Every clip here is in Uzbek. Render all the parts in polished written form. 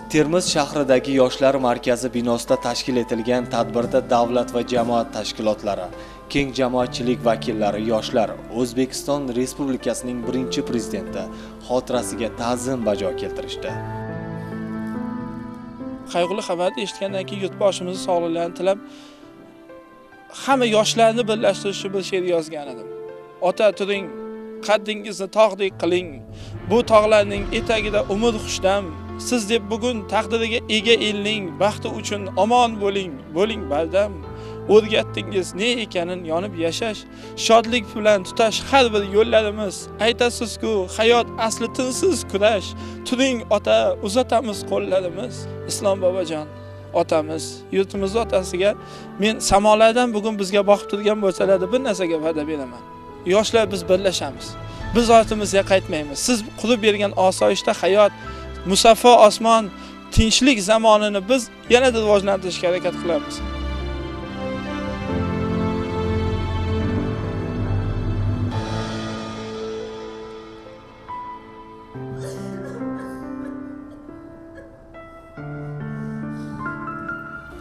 Termiz shahridagi Yoshlar markazi binosida tashkil etilgan tadbirda davlat va jamoat tashkilotlari, keng jamoatchilik vakillari, yoshlar, O'zbekiston Respublikasining birinchi prezidenti xotirasiga ta'zim bajo keltirishdi. Qayg'uli xabarni eshitgandan keyin yurtboshimizni sog'liklarini tilab, hamma yoshlarni birlashtirishni bir she'r yozgan edim. Ota turing, qaddingizni tog'dek qiling. Bu tog'larning etagida umr xushdam. Siz deb bugun taqdiriga ega elning baxti uchun omon bo'ling, bo'ling bardam. O'rgatdingiz ne ekanin yonib yashash, shodlik bilan tutash har bir yo'llarimiz. Aytasiz-ku, hayot asli tinsiz kurash. Turing ota, uzatamiz qo'llarimiz. Islom bobojon, otamiz, yurtimiz otasiga men samolardan bugun bizga boqib turgan bo'lsalar bir narsaga va'da beraman. Yoshlar biz birlashamiz. Biz ortimizga qaytmaymiz. Siz qurib bergan osoyishta hayot, musaffo osmon, tinchlik zamonini biz yanada rivojlantirishga harakat qilamiz.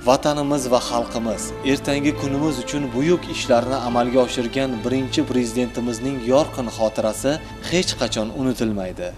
Vatanimiz va xalqimiz ertangi kunimiz uchun buyuk ishlarni amalga oshirgan birinchi prezidentimizning yorqin xotirasi hech qachon unutilmaydi.